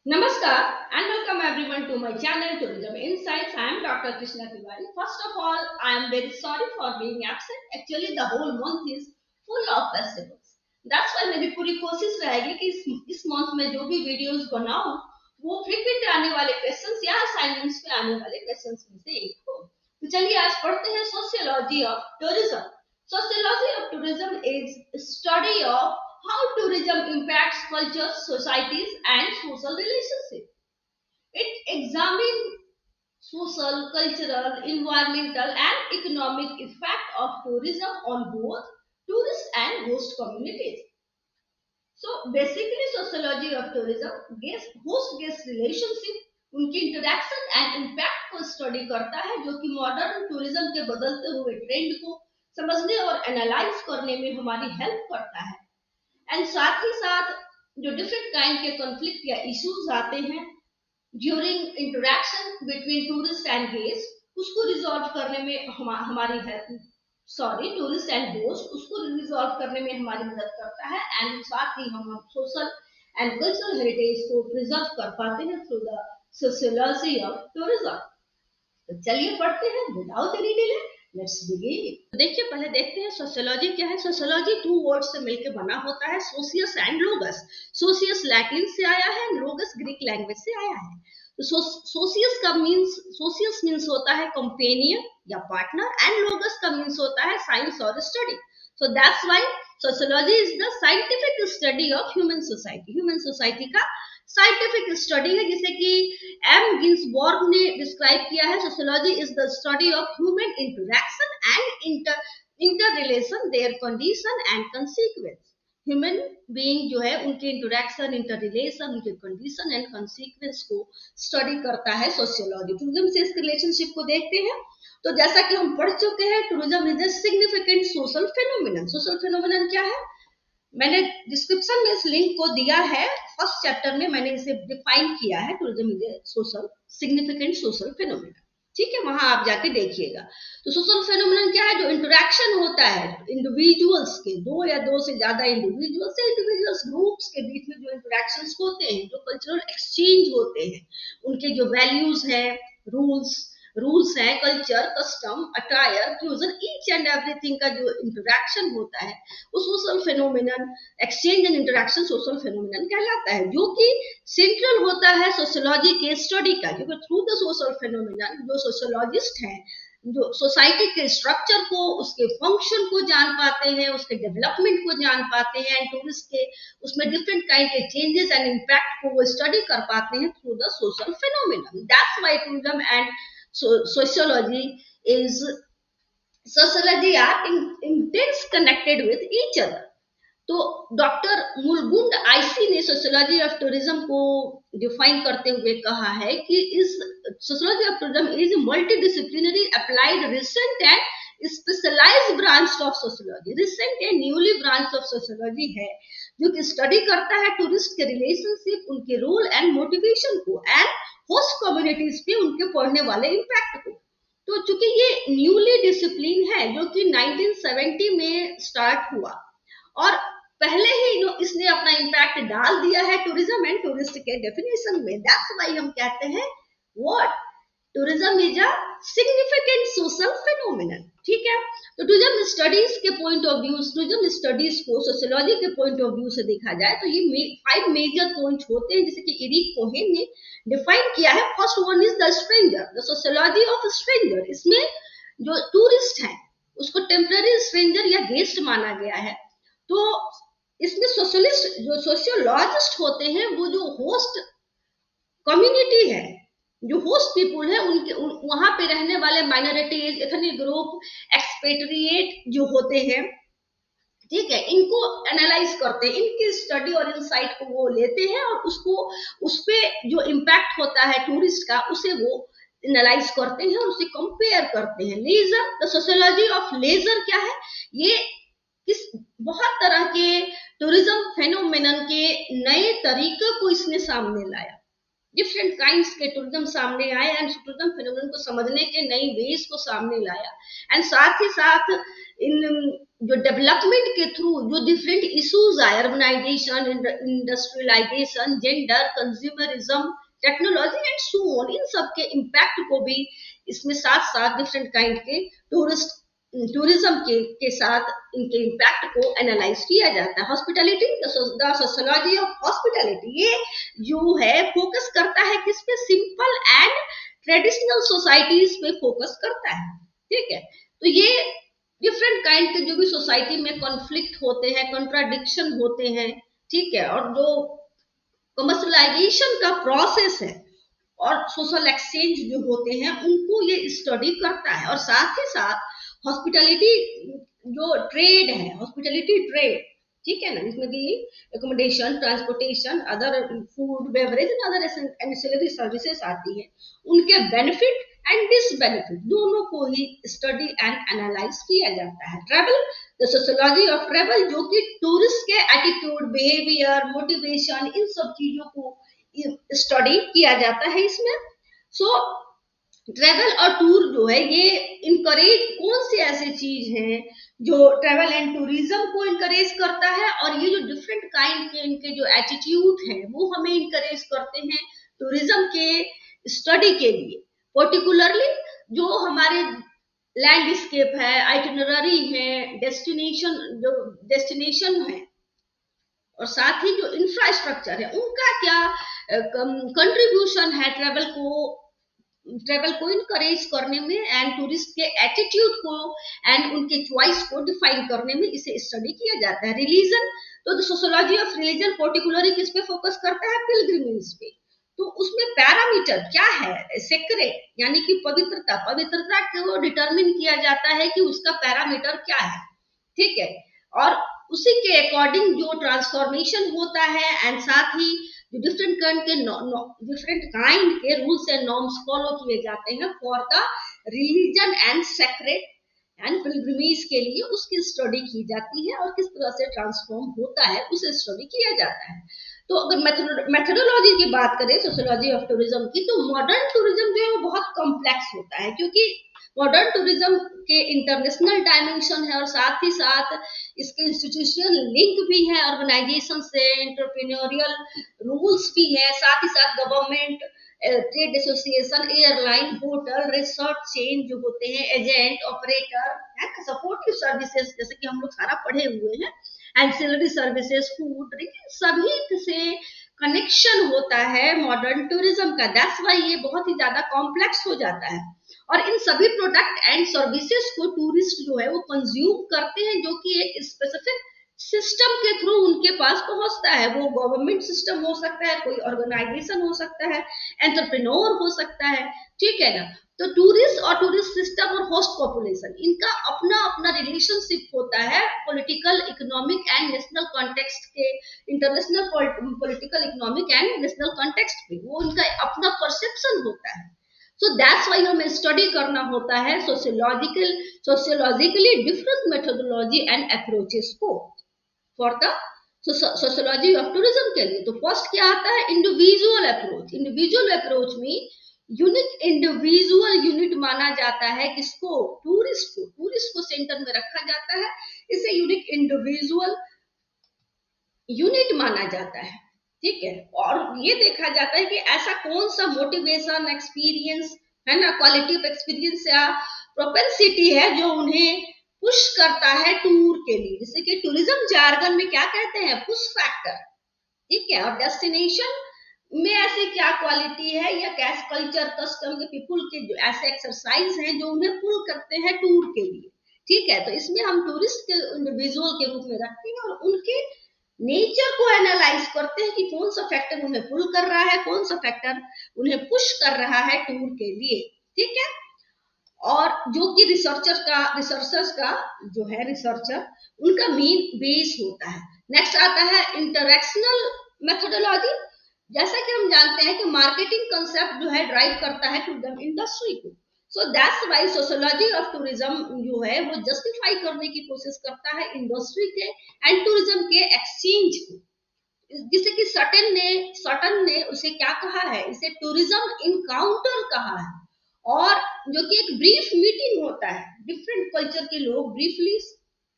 Namaskar and welcome everyone to my channel Tourism Insights. I am Dr. Krishna Tiwari. First of all, I am very sorry for being absent. Actually, the whole month is full of festivals. That's why मेरी पूरी कोशिश रहेगी कि इस month में जो भी videos बनाऊं वो फ्रीक्वेंट आने वाले क्वेश्चंस या असाइनमेंट्स में आने वाले क्वेश्चंस में से एक हो। तो चलिए आज पढ़ते हैं sociology of tourism. Sociology of tourism is study of how tourism impacts culture, societies, and social relationships. It examines social, cultural, environmental, and economic effect of tourism on both tourist and host communities. So basically, sociology of tourism host-guest relationship, उनकी interaction and impact को study करता है, जो कि modern tourism के बदलते हुए trend को समझने और एनालाइज करने में हमारी हेल्प करता है। एंड साथ ही साथ जो डिफरेंट काइंड के कॉन्फ्लिक्ट या इश्यूज आते हैं during interaction between tourist and guest, उसको रिजॉल्व करने में हमारी हेल्प टूरिस्ट एंड होस्ट, उसको रिजॉल्व करने में हमारी मदद करता है। एंड साथ ही हम सोशल एंड कल्चरल हेरिटेज को प्रिजर्व कर पाते हैं through the sociology of tourism. तो चलिए पढ़ते हैं without any delay, let's begin. तो देखिए, पहले देखते हैं सोशियोलॉजी क्या है। सोशियोलॉजी टू वर्ड से मिलकर बना होता है, सोशियस एंड लोगस। सोशियस लैटिन से आया है, लोगस ग्रीक लैंग्वेज से आया है। तो सोशियस मीन्स होता है कंपेनियन या पार्टनर, एंड लोगस का मीन्स होता है साइंस और study. So that's why sociology is the scientific study of human society. Human society का साइंटिफिक स्टडी है, जिसे कि एम गिन्सबर्ग ने डिस्क्राइब किया है। Sociology is the study of human interaction and inter relation, there condition and consequence. Human being जो है उनके इंटरैक्शन, इंटर रिलेशन, उनके कंडीशन एंड कंसीक्वेंस को स्टडी करता है सोशियोलॉजी। टूरिज्म से इस रिलेशनशिप को देखते हैं। तो जैसा कि हम पढ़ चुके हैं, tourism is a significant social phenomenon. Social phenomenon क्या है, मैंने डिस्क्रिप्शन में इस लिंक को दिया है। फर्स्ट चैप्टर में मैंने इसे डिफाइन किया है, tourism is a social significant social phenomenon. ठीक है, वहां आप जाके देखिएगा। तो सोशल फेनोमेनन क्या है, जो इंटरेक्शन होता है इंडिविजुअल्स के, दो या दो से ज्यादा इंडिविजुअल्स ग्रुप्स के बीच में जो इंटरेक्शंस होते हैं, जो कल्चरल एक्सचेंज होते हैं, उनके जो वैल्यूज है, रूल्स है, culture, custom, attire, fusion, each and everything का जो इंटरेक्शन होता है, वो social phenomenon, exchange and interaction social phenomenon कहलाता है, जो कि सेंट्रल होता है सोशियोलॉजी के स्टडी का। क्योंकि थ्रू द सोशल फेनोमेनन जो सोशियोलॉजिस्ट हैं, जो सोसाइटी के स्ट्रक्चर को, उसके फंक्शन को जान पाते हैं, उसके डेवलपमेंट को जान पाते हैं, एंड टूरिस्ट के उसमें डिफरेंट काइंड के चेंजेस एंड इम्पैक्ट को वो स्टडी कर पाते हैं through the social phenomenon. That's why tourism and sociology are intense connected with each other. तो डॉक्टर मुलगुंड आईसी ने सोशियोलॉजी ऑफ टूरिज्म को डिफाइन करते हुए कहा है कि इस sociology of tourism is multi disciplinary applied recent and specialised branch of sociology. Recent and newly branch of sociology है, जो कि स्टडी करता है टूरिस्ट के रिलेशनशिप, उनके रोल एंड मोटिवेशन को, एंड होस्ट कम्युनिटीज पे उनके पढ़ने वाले इम्पैक्ट को। तो चूंकि ये न्यूली डिसिप्लिन है, जो कि 1970 में स्टार्ट हुआ, और पहले ही इसने अपना इम्पैक्ट डाल दिया है टूरिज्म एंड टूरिस्ट के डेफिनेशन में। दैट्स व्हाई हम कहते हैं what, tourism is a significant social phenomenon. ठीक है, तो टूरिज्म स्टडीज के point of view, tourism studies को सोशियोलॉजी के पॉइंट ऑफ व्यू से देखा जाए तो ये 5 मेजर पॉइंट होते हैं, जैसे कि एरिक कोहेन ने डिफाइन किया है। First one is the stranger, the sociology of stranger. इसमें जो टूरिस्ट है उसको टेम्पररी स्ट्रेंजर या गेस्ट माना गया है। तो इसमें सोशियोलॉजिस्ट होते हैं, वो जो होस्ट कम्युनिटी है, जो होस्ट पीपुल है, उनके वहां पे रहने वाले माइनॉरिटीज, एथनिक ग्रुप, एक्सपेट्रिएट जो होते हैं, ठीक है, इनको एनालाइज करते हैं, इनकी स्टडी और इनसाइट को वो लेते हैं, और उसको उस पे जो इम्पैक्ट होता है टूरिस्ट का, उसे वो एनालाइज करते हैं और उसे कंपेयर करते हैं। Leisure, the sociology of leisure क्या है, ये बहुत तरह के टूरिज्म फेनोमेनन के नए तरीके को इसने सामने लाया। डिफरेंट काइंड्स के टूरिज्म सामने आए, एंड टूरिज्म फेनोमेनन को समझने के नई वेज को सामने लाया। एंड साथ ही साथ इन जो डेवलपमेंट के थ्रू जो डिफरेंट इश्यूज आए, urbanisation, industrialisation, gender, consumerism, technology and so on, इन सब के इम्पैक्ट को भी इसमें साथ साथ डिफरेंट काइंड के टूरिज्म के साथ इनके इम्पैक्ट को एनालाइज किया जाता है। Hospitality, the sociology of hospitality, ये जो है फोकस करता है किस पे? सिंपल एंड ट्रेडिशनल सोसाइटीज पे फोकस करता है। ठीक है, तो ये डिफरेंट काइंड के जो भी सोसाइटी में कॉन्फ्लिक्ट होते हैं, कॉन्ट्राडिक्शन होते हैं, ठीक है, और जो कमर्शलाइजेशन का प्रोसेस है और सोशल एक्सचेंज जो होते हैं उनको ये स्टडी करता है। और साथ ही साथ हॉस्पिटैलिटी जो ट्रेड है, हॉस्पिटैलिटी ट्रेड, ठीक है ना, जिसमें कि accommodation, transportation, other food, beverage and other ancillary services आती है, उनके बेनिफिट एंड डिसबेनिफिट दोनों को ही स्टडी एंड एनालाइज किया जाता है। Travel, the sociology of travel, जो कि टूरिस्ट के एटीट्यूड, बिहेवियर, मोटिवेशन, इन सब चीजों को स्टडी किया जाता है इसमें। सो ट्रैवल और टूर जो है ये इनकरेज, कौन सी ऐसी चीज है जो ट्रैवल एंड टूरिज्म को इनकरेज करता है, और ये जो डिफरेंट काइंड के इनके जो एटीट्यूड है वो हमें इनकरेज करते हैं टूरिज्म के स्टडी के लिए। पर्टिकुलरली जो हमारे लैंडस्केप है, आइटिनरी है, डेस्टिनेशन, जो डेस्टिनेशन है, और साथ ही जो इंफ्रास्ट्रक्चर है, उनका क्या कंट्रीब्यूशन है ट्रैवल को इनकरेज करने में, एंड टूरिस्ट के एटीट्यूड को एंड उनके चॉइस को डिफाइन करने में इसे स्टडी किया जाता है। रिलीजन, तो the sociology of religion particularly किस पे फोकस करता है? पिलग्रिमेज पे। तो उसमें पैरामीटर क्या है? सेक्रेट, यानी कि पवित्रता को डिटरमिन किया जाता है कि उसका पैरामीटर क्या है। ठीक है, और उसी के अकॉर्डिंग जो ट्रांसफॉर्मेशन होता है, एंड साथ ही डिफरेंट काइंड के रूल्स एंड नॉर्म्स फॉलो किए जाते हैं for the religion and secret and pilgrimage के लिए, उसकी स्टडी की जाती है और किस तरह से ट्रांसफॉर्म होता है उसे स्टडी किया जाता है। तो अगर मेथोडोलॉजी की बात करें सोशियोलॉजी ऑफ टूरिज्म की, तो मॉडर्न टूरिज्म जो है वो बहुत कॉम्प्लेक्स होता है, क्योंकि मॉडर्न टूरिज्म के इंटरनेशनल डायमेंशन है और साथ ही साथ इसके इंस्टीट्यूशनल लिंक भी है ऑर्गेनाइजेशन से, एंटरप्रेन्योरियल रूल्स भी है, साथ ही साथ government, trade association, airline, hotel, resort chain जो होते हैं, एजेंट, ऑपरेटर, सपोर्टिव सर्विसेज, जैसे कि हम लोग सारा पढ़े हुए हैं, एंसिलरी सर्विसेज, फूड, ड्रिंक, सभी से कनेक्शन होता है मॉडर्न टूरिज्म का। दैट्स वाई ये बहुत ही ज्यादा कॉम्प्लेक्स हो जाता है, और इन सभी प्रोडक्ट एंड सर्विसेज को टूरिस्ट जो है वो कंज्यूम करते हैं, जो कि एक स्पेसिफिक सिस्टम के थ्रू उनके पास पहुंचता है। वो गवर्नमेंट सिस्टम हो सकता है, कोई ऑर्गेनाइजेशन हो सकता है, एंटरप्रेन्योर हो सकता है, ठीक है ना। तो टूरिस्ट और टूरिस्ट सिस्टम और होस्ट पॉपुलेशन, इनका अपना अपना रिलेशनशिप होता है political, economic and national context के, international political, economic and national context पे वो उनका अपना परसेप्शन होता है। सो दैट्स वाई हमें स्टडी करना होता है sociologically different methodology and approaches को for the sociology of tourism के लिए। तो फर्स्ट क्या आता है? Individual approach. इंडिविजुअल अप्रोच में यूनिक इंडिविजुअल यूनिट माना जाता है किसको? टूरिस्ट को सेंटर में रखा जाता है, इसे यूनिक इंडिविजुअल यूनिट माना जाता है, ठीक है। और ये देखा जाता है कि ऐसा कौन सा मोटिवेशन, एक्सपीरियंस है ना, क्वालिटी ऑफ एक्सपीरियंस या प्रोपेंसिटी है जो उन्हें पुश करता है टूर के लिए, जैसे कि टूरिज्म जार्गन में क्या कहते हैं? पुश फैक्टर, ठीक है। और डेस्टिनेशन में ऐसी क्या क्वालिटी है या कैश कल्चर, कस्टम के पीपुल के जो ऐसे एक्सरसाइज हैं जो उन्हें पुल करते हैं टूर के लिए, ठीक है। तो इसमें हम टूरिस्ट के इंडिविजुअल के रूप में रखते हैं और उनके नेचर को एनालाइज करते हैं कि कौन सा फैक्टर उन्हें पुल कर रहा है, कौन सा फैक्टर उन्हें पुश कर रहा है टूर के लिए, ठीक है। और जो कि रिसर्चर्स का जो है रिसर्चर, उनका मेन बेस होता है। नेक्स्ट आता है इंटरैक्शनल मेथोडोलॉजी। जैसा कि हम जानते हैं कि मार्केटिंग कंसेप्ट जो है ड्राइव करता है टूरिज्म इंडस्ट्री को। सो that's Y sociology of tourism जो है वो जस्टिफाई करने की कोशिश करता है इंडस्ट्री के एंड टूरिज्म के एक्सचेंज को, जिसे कि सटन ने उसे क्या कहा है? इसे टूरिज्म इनकाउंटर कहा है, और जो कि एक ब्रीफ मीटिंग होता है, डिफरेंट कल्चर के लोग ब्रीफली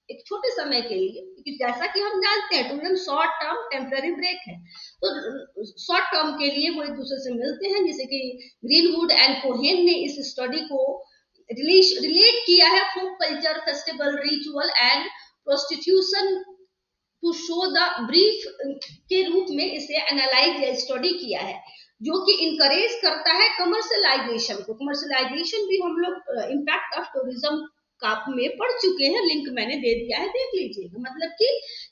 एक छोटे समय के लिए, क्योंकि जैसा कि हम जानते हैं tourism short term temporary break है, तो शॉर्ट टर्म के लिए वो एक दूसरे से मिलते हैं, जैसे कि ग्रीनवुड एंड कोहेन ने इस स्टडी को रिलेट किया है folk culture, festival, ritual and prostitution to show the brief के रूप में इसे एनालाइज या स्टडी किया है, जो कि इनकरेज करता है कमर्शलाइजेशन को। कमर्शलाइजेशन भी हम लोग इम्पैक्ट ऑफ टूरिज्म काप में पढ़ चुके हैं, लिंक मैंने दे दिया है, देख लीजिएगा। मतलब कि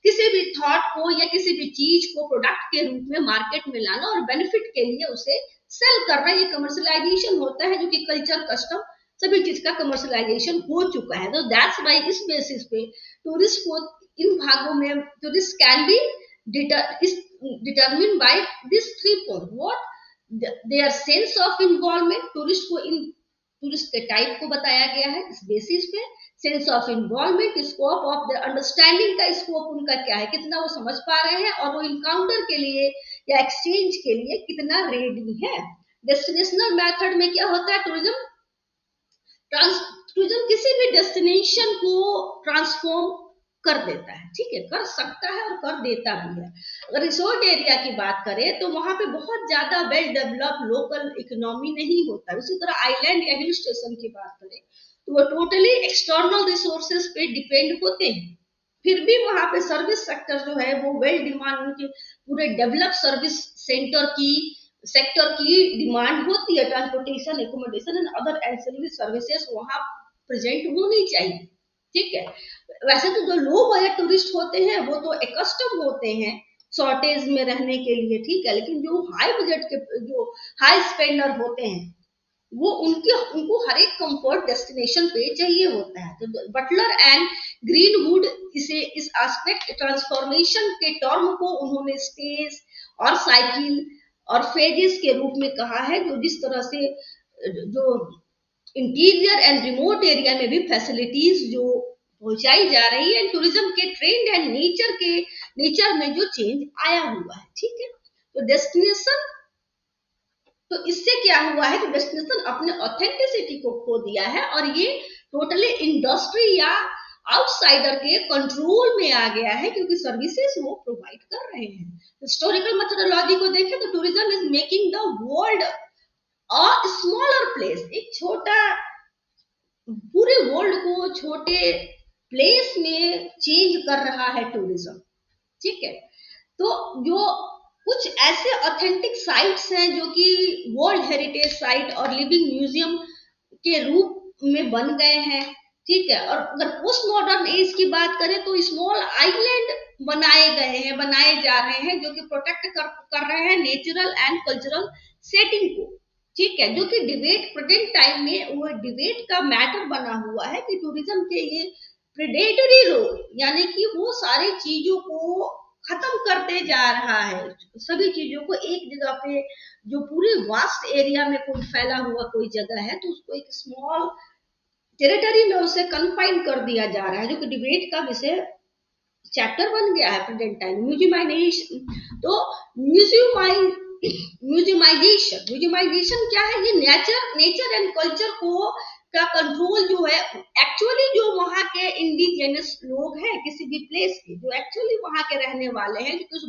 किसी भी थॉट को या किसी भी चीज को प्रोडक्ट के रूप में मार्केट में लाना और बेनिफिट के लिए उसे सेल करना, ये कमर्शलाइजेशन होता है, जो कि कल्चर, कस्टम, सभी चीज का कमर्शलाइजेशन हो चुका है। तो दैट्स वाई इस बेसिस पे टूरिस्ट को इन भागों में tourist can be determine by this 3 point. What their sense of involvement, tourist को इन टूरिस्ट के टाइप को बताया गया है इस बेसिस पे। Sense of involvement, scope of the understanding का स्कोप उनका क्या है, कितना वो समझ पा रहे हैं और वो इनकाउंटर के लिए या एक्सचेंज के लिए कितना रेडी है। डेस्टिनेशनल मेथड में क्या होता है, टूरिज्म किसी भी डेस्टिनेशन को ट्रांसफॉर्म कर देता है, ठीक है, कर सकता है और कर देता भी है। अगर रिसोर्ट एरिया की बात करें तो वहां पे बहुत ज्यादा वेल डेवलप्ड लोकल इकोनॉमी नहीं होता है। उसी तरह आइलैंड या हिल स्टेशन की बात करें तो वो टोटली एक्सटर्नल रिसोर्सेज पे डिपेंड होते हैं। फिर भी वहां पे सर्विस सेक्टर जो है वो वेल डिमांड, उनके पूरे डेवलप सर्विस सेक्टर की डिमांड होती है। Transportation, accommodation and other ancillary services वहां प्रेजेंट होनी चाहिए, ठीक है। वैसे तो जो लो बजट टूरिस्ट होते हैं वो तो एकस्टम होते हैं शॉर्टेज में रहने के लिए, ठीक है, लेकिन जो हाई बजट के, जो हाई स्पेंडर होते हैं, वो उनको हर एक कंफर्ट डेस्टिनेशन पे चाहिए होता है। तो बटलर एंड ग्रीनवुड इस एस्पेक्ट ट्रांसफॉर्मेशन के टर्म को उन्होंने स्टेज और साइकिल और फेजेस के रूप में कहा है, जो जिस तरह से जो इंटीरियर एंड रिमोट एरिया में भी फैसिलिटीज जो पहुंचाई जा रही है, टूरिज्म के ट्रेंड एंड नेचर में जो चेंज आया हुआ है, ठीक है। तो डेस्टिनेशन, तो इससे क्या हुआ है कि डेस्टिनेशन अपने ऑथेंटिसिटी को खो दिया है और ये टोटली इंडस्ट्री या आउटसाइडर के कंट्रोल में आ गया है, क्योंकि सर्विसेज वो प्रोवाइड कर रहे हैं। हिस्टोरिकल मेथोडोलॉजी को देखें तो tourism is making the world a smaller place, एक छोटा, पूरे वर्ल्ड को छोटे प्लेस में चेंज कर रहा है टूरिज्म, ठीक है। तो जो कुछ ऐसे ऑथेंटिक साइट्स हैं जो कि वर्ल्ड हेरिटेज साइट और लिविंग म्यूजियम के रूप में बन गए हैं, ठीक है। और अगर पोस्ट मॉडर्न एज की बात करें तो स्मॉल आइलैंड बनाए जा रहे हैं जो कि प्रोटेक्ट कर रहे हैं नेचुरल एंड कल्चरल सेटिंग को, ठीक है। जो कि डिबेट प्रेजेंट टाइम में वो डिबेट का मैटर बना हुआ है कि टूरिज्म के ये प्रेडेटरी रोल, यानी कि वो सारी चीजों को खत्म करते जा रहा है, सभी चीजों को एक जगह पे, जो पूरे वास्ट एरिया में कोई फैला हुआ कोई जगह है तो उसको एक स्मॉल टेरिटरी में उसे कन्फाइन कर दिया जा रहा है, जो कि डिबेट का विषय चैप्टर बन गया है प्रेजेंट टाइम। म्यूजियमाइजेशन, तो म्यूजियमाइजेशन क्या है, ये नेचर एंड कल्चर को का कंट्रोल जो है, एक्चुअली जो वहां के इंडिजिनस लोग हैं किसी भी प्लेस के, जो एक्चुअली वहां के रहने वाले हैं, जो कुछ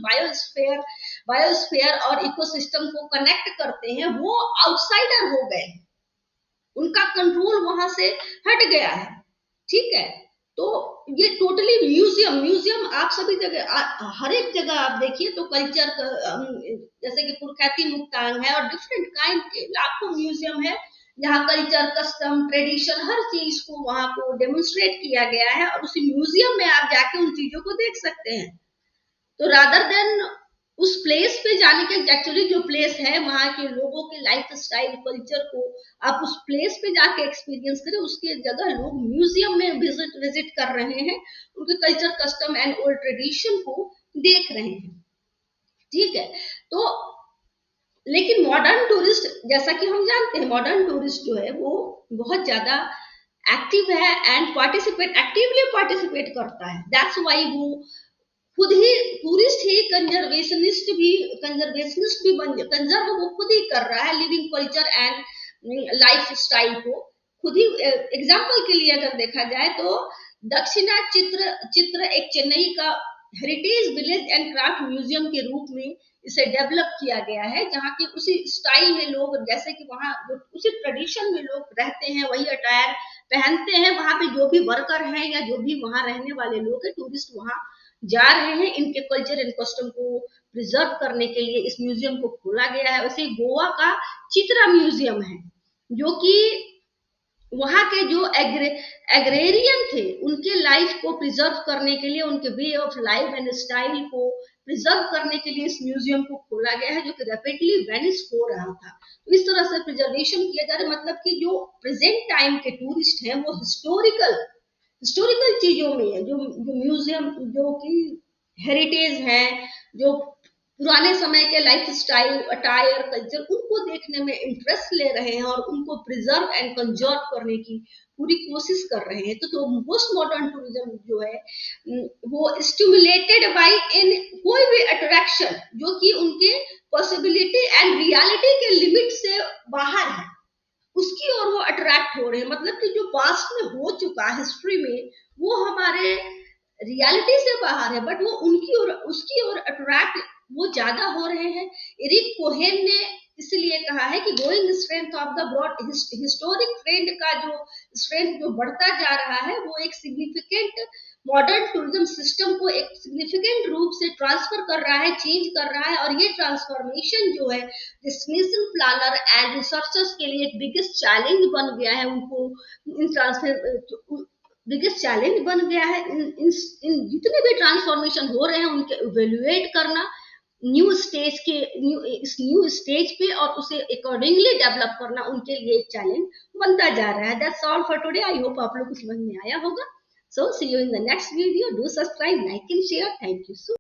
बायोस्फीयर और इकोसिस्टम को कनेक्ट करते हैं, वो आउटसाइडर हो गए, उनका कंट्रोल वहां से हट गया है, ठीक है। तो ये टोटली म्यूजियम आप सभी जगह, हर एक जगह आप देखिए तो कल्चर, जैसे कि पुरखैती मुक्तांग है और डिफरेंट काइंड के लाखों म्यूजियम है जहाँ कल्चर, कस्टम, ट्रेडिशन, हर चीज को वहां को डेमोन्स्ट्रेट किया गया है और उसी म्यूजियम में आप जाके उन चीजों को देख सकते हैं। तो रादर देन उस प्लेस पे जाने के, एक्चुअली जो प्लेस है वहां के लोगों के लाइफ स्टाइल, कल्चर को आप उस प्लेस पे जाके एक्सपीरियंस करें, उसके जगह लोग म्यूजियम में विजिट कर रहे हैं, उनके culture, custom and old tradition को देख रहे हैं, ठीक है। तो लेकिन मॉडर्न टूरिस्ट, जैसा कि हम जानते हैं, मॉडर्न टूरिस्ट जो है वो बहुत ज्यादा एक्टिव है एंड एक्टिवली पार्टिसिपेट करता है। दैट्स वाई वो खुद ही टूरिस्ट ही कंजर्वेशनिस्ट भी कंजर्व वो खुद ही कर रहा है, living culture and life style को खुद ही। एग्जाम्पल के लिए अगर देखा जाए तो दक्षिणा चित्र एक चेन्नई का heritage village and craft museum के रूप में इसे डेवलप किया गया है, जहाँ की उसी स्टाइल में लोग, जैसे कि वहाँ उसी ट्रेडिशन में लोग रहते हैं, वही अटायर पहनते हैं। वहाँ पे जो भी वर्कर हैं या जो भी वहाँ रहने वाले लोग हैं, टूरिस्ट वहाँ जा रहे हैं, इनके कल्चर एंड कस्टम को प्रिजर्व करने के लिए इस म्यूजियम को खोला गया है। वैसे गोवा का चित्रा म्यूजियम है, जो कि वहाँ के जो एग्रेरियन थे, उनके लाइफ को प्रिजर्व करने के लिए, उनके way of life and style को प्रिजर्व करने के लिए इस म्यूजियम को खोला गया है, जो कि रैपिडली वेनिश हो रहा था। तो इस तरह से प्रिजर्वेशन किया जा रहा है, मतलब कि जो प्रेजेंट टाइम के टूरिस्ट हैं वो हिस्टोरिकल चीजों में है, जो म्यूजियम, जो कि हेरिटेज है, जो पुराने समय के लाइफ स्टाइल, अटायर, कल्चर, उनको देखने में इंटरेस्ट ले रहे हैं और उनको प्रिजर्व एंड कंजर्व करने की पूरी कोशिश कर रहे हैं। तो पोस्ट मॉडर्न टूरिज्म जो है वो स्टिमुलेटेड बाय इन कोई भी अट्रैक्शन जो कि उनके पॉसिबिलिटी एंड रियलिटी के लिमिट से बाहर है, उसकी ओर वो अट्रैक्ट हो रहे हैं। मतलब कि जो पास्ट में हो चुका हिस्ट्री में, वो हमारे रियलिटी से बाहर है, बट वो उनकी ओर, उसकी ओर अट्रैक्ट वो ज्यादा हो रहे हैं। एरिक कोहेन ने इसलिए कहा है कि growing strength of the broad historic trend का जो स्ट्रेंथ जो बढ़ता जा रहा है, वो एक सिग्निफिकेंट मॉडर्न टूरिज्म सिस्टम को एक सिग्निफिकेंट रूप से ट्रांसफर कर रहा है, चेंज कर रहा है। और ये ट्रांसफॉर्मेशन जो है डेस्टिनेशन प्लानर एंड रिसर्चर्स के लिए एक बिगेस्ट चैलेंज बन गया है। उनको इन ट्रांसफर बिगेस्ट चैलेंज बन गया है, इन जितने भी ट्रांसफॉर्मेशन हो रहे हैं उनके इवेल्युएट करना इस न्यू स्टेज पे, और उसे अकॉर्डिंगली डेवलप करना उनके लिए एक चैलेंज बनता जा रहा है। That's all for today. I hope आप लोग को समझ में आया होगा। So see you in the next video. Do subscribe, like and share. Thank you so